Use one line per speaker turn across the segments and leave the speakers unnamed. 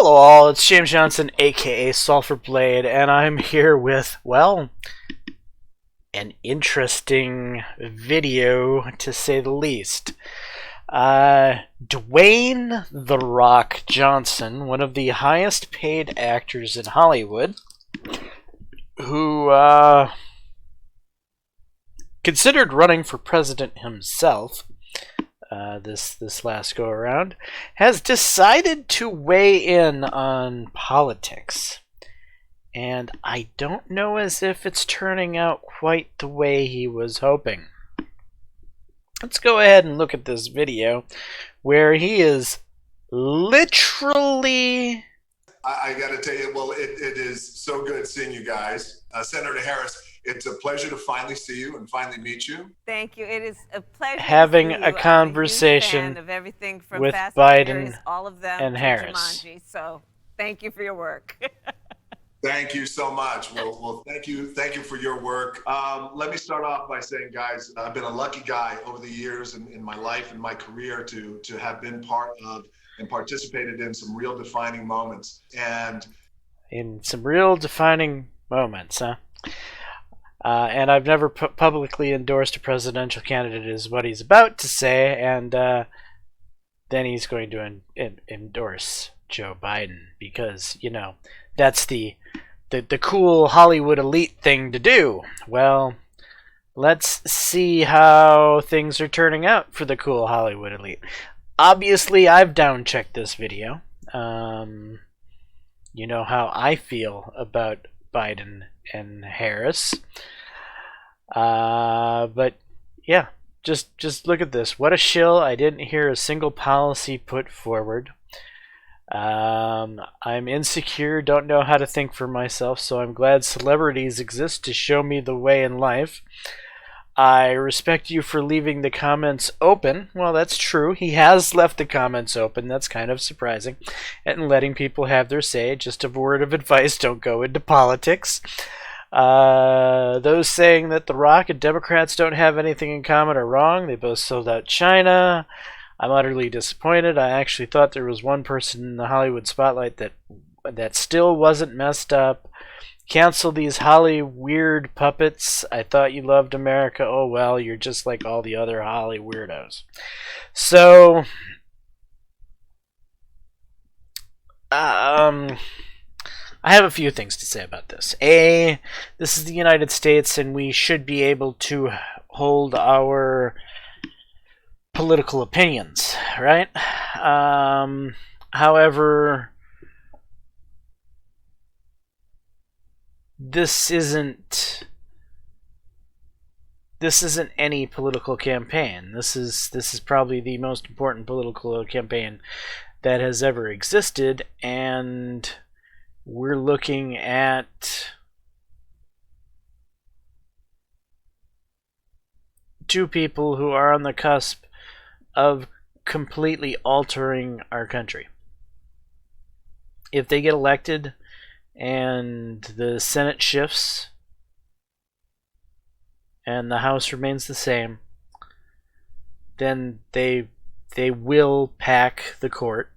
Hello all, it's James Johnson, aka Sulphur Blade, and I'm here with, well, an interesting video, to say the least. Dwayne "The Rock" Johnson, one of the highest paid actors in Hollywood, who, considered running for president himself, this last go around, has decided to weigh in on politics. And I don't know as if it's turning out quite the way he was hoping. Let's go ahead and look at this video where he is literally...
I got to tell you, well, it is so good seeing you guys. Senator Harris, it's a pleasure to finally see you and finally meet you.
Thank you. It is a pleasure
having
to see
a
you.
conversation
I'm a huge fan of everything from
with
Fast
Biden
Furious, all of them,
and
to
Harris.
Jumanji. So thank you for your work.
Thank you so much. Well, thank you for your work. Let me start off by saying, guys, I've been a lucky guy over the years in my life and my career to have been part of and participated in some real defining moments. And
in some real defining moments, huh? And I've never publicly endorsed a presidential candidate, is what he's about to say, and then he's going to endorse Joe Biden because, you know, that's the cool Hollywood elite thing to do. Well, let's see how things are turning out for the cool Hollywood elite. Obviously, I've down-checked this video. You know how I feel about Biden and Harris. But yeah, just look at this. What a shill. I didn't hear a single policy put forward. I'm insecure, don't know how to think for myself, so I'm glad celebrities exist to show me the way in life. I respect you for leaving the comments open. Well, that's true. He has left the comments open. That's kind of surprising. And letting people have their say. Just a word of advice, don't go into politics. Those saying that The Rock and Democrats don't have anything in common are wrong. They both sold out China. I'm utterly disappointed. I actually thought there was one person in the Hollywood spotlight that still wasn't messed up. Cancel these Holly weird puppets. I thought you loved America. Oh well, you're just like all the other Holly weirdos. So, I have a few things to say about this. A, this is the United States, and we should be able to hold our political opinions, right? However, this isn't any political campaign. This is probably the most important political campaign that has ever existed, and we're looking at two people who are on the cusp of completely altering our country. If they get elected and the Senate shifts and the House remains the same, then they will pack the court.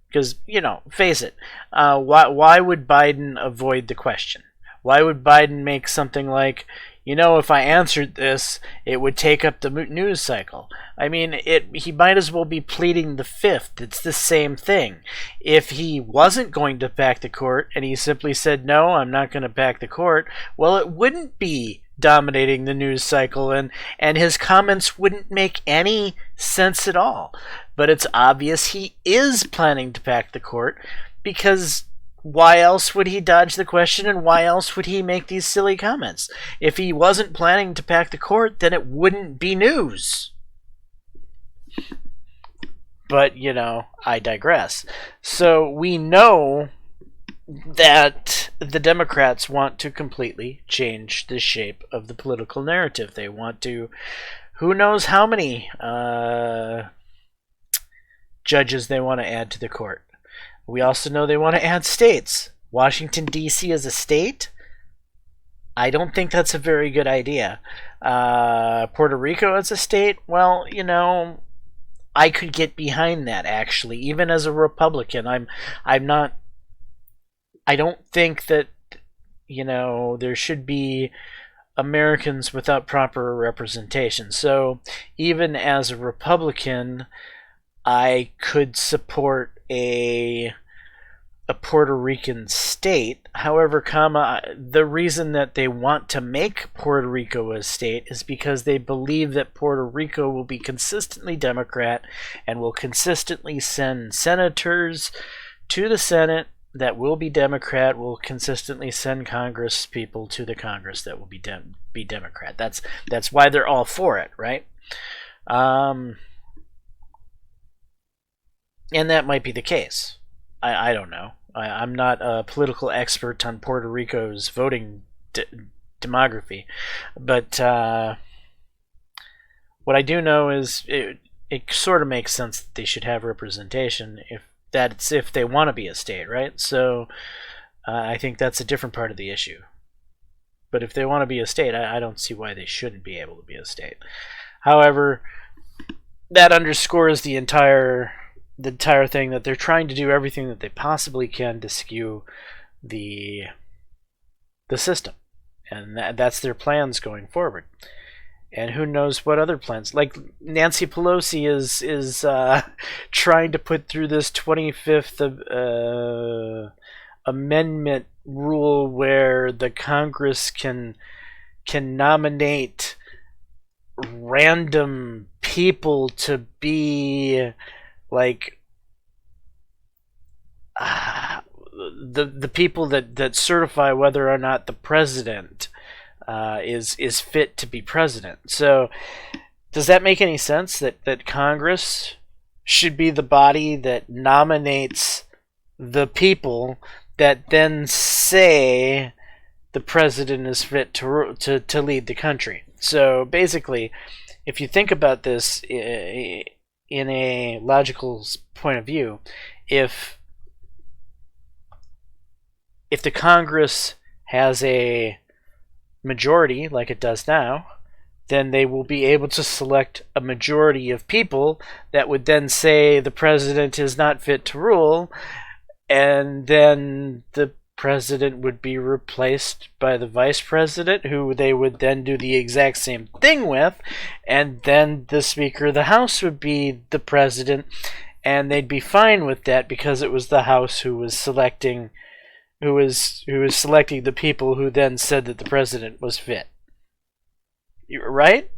Because, you know, face it, why would Biden avoid the question? Why would Biden make something like, you know, if I answered this, it would take up the news cycle? I mean, he might as well be pleading the fifth. It's the same thing. If he wasn't going to pack the court and he simply said, no, I'm not going to pack the court, well, it wouldn't be dominating the news cycle, and his comments wouldn't make any sense at all. But it's obvious he is planning to pack the court, because why else would he dodge the question, and why else would he make these silly comments? If he wasn't planning to pack the court, then it wouldn't be news. But, you know, I digress. So we know that the Democrats want to completely change the shape of the political narrative. They want to, who knows how many judges they want to add to the court. We also know they want to add states. Washington, D.C. as a state? I don't think that's a very good idea. Puerto Rico as a state? Well, you know, I could get behind that, actually. Even as a Republican, I'm not I don't think that, there should be Americans without proper representation. So even as a Republican, I could support a Puerto Rican state. However, the reason that they want to make Puerto Rico a state is because they believe that Puerto Rico will be consistently Democrat and will consistently send senators to the Senate that will be Democrat, will consistently send Congress people to the Congress that will be Democrat. That's why they're all for it, right? And that might be the case. I don't know. I'm not a political expert on Puerto Rico's voting demography, but what I do know is it sort of makes sense that they should have representation if they want to be a state, right? So I think that's a different part of the issue. But if they want to be a state, I don't see why they shouldn't be able to be a state. However, that underscores the entire thing, that they're trying to do everything that they possibly can to skew the system, and that's their plans going forward. And who knows what other plans? Like Nancy Pelosi is trying to put through this 25th amendment rule where the Congress can nominate random people to be like the people that certify whether or not the president is fit to be president. So does that make any sense that Congress should be the body that nominates the people that then say the president is fit to lead the country? So basically, if you think about this in a logical point of view, if the Congress has a majority like it does now, then they will be able to select a majority of people that would then say the president is not fit to rule, and then the president would be replaced by the vice president, who they would then do the exact same thing with, and then the Speaker of the House would be the president, and they'd be fine with that because it was the House who was selecting the people who then said that the president was fit. Right?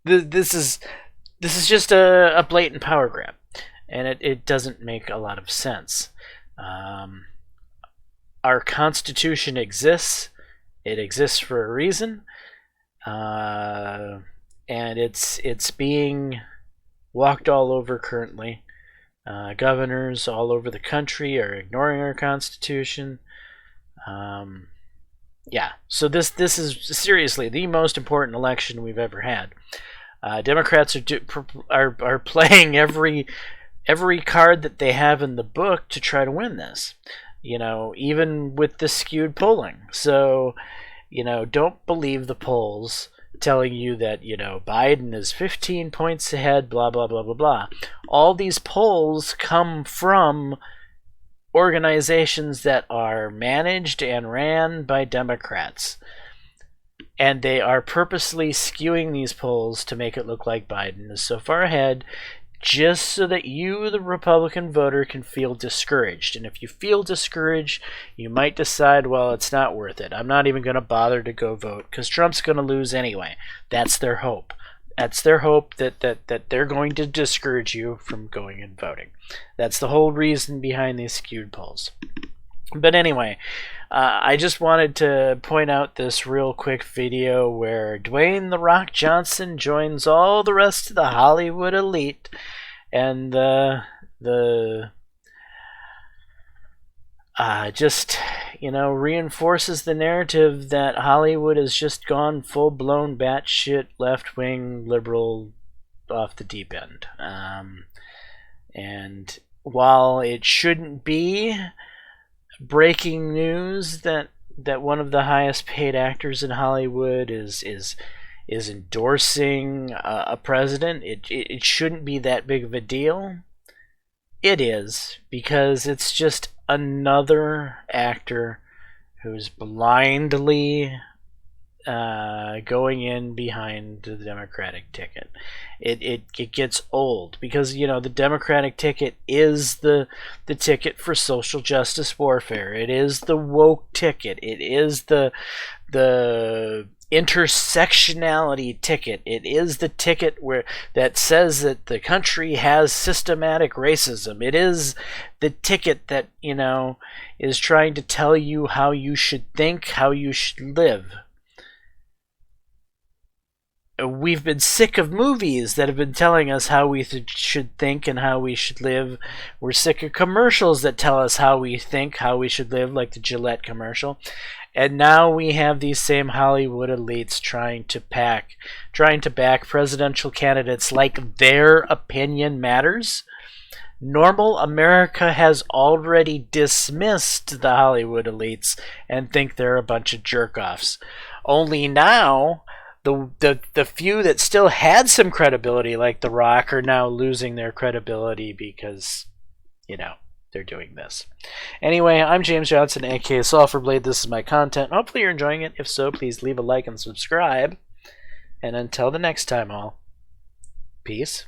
This is just a blatant power grab, and it doesn't make a lot of sense. Our Constitution exists. It exists for a reason, and it's being walked all over currently. Governors all over the country are ignoring our Constitution. Yeah, so this is seriously the most important election we've ever had. Democrats are playing every card that they have in the book to try to win this. Even with the skewed polling. So, don't believe the polls telling you that, Biden is 15 points ahead, blah, blah, blah, blah, blah. All these polls come from organizations that are managed and ran by Democrats. And they are purposely skewing these polls to make it look like Biden is so far ahead, just so that you, the Republican voter, can feel discouraged. And if you feel discouraged, you might decide, well, it's not worth it. I'm not even going to bother to go vote because Trump's going to lose anyway. That's their hope. That's their hope that they're going to discourage you from going and voting. That's the whole reason behind these skewed polls. But anyway, I just wanted to point out this real quick video where Dwayne "The Rock" Johnson joins all the rest of the Hollywood elite, and just reinforces the narrative that Hollywood has just gone full-blown batshit left-wing liberal off the deep end. And while it shouldn't be breaking news that one of the highest paid actors in Hollywood is endorsing a president, it shouldn't be that big of a deal. It is, because it's just another actor who's blindly going in behind the Democratic ticket. It gets old because, you know, the Democratic ticket is the ticket for social justice warfare. It is the woke ticket. It is the intersectionality ticket. It is the ticket that says that the country has systematic racism. It is the ticket that, you know, is trying to tell you how you should think, how you should live. We've been sick of movies that have been telling us how we should think and how we should live. We're sick of commercials that tell us how we think, how we should live, like the Gillette commercial. And now we have these same Hollywood elites trying to back presidential candidates like their opinion matters. Normal America has already dismissed the Hollywood elites and think they're a bunch of jerk-offs. Only now, the few that still had some credibility, like The Rock, are now losing their credibility because, you know, they're doing this. Anyway, I'm Jaames Johnson, aka Sulfur Blade. This is my content. Hopefully you're enjoying it. If so, please leave a like and subscribe. And until the next time, all, peace.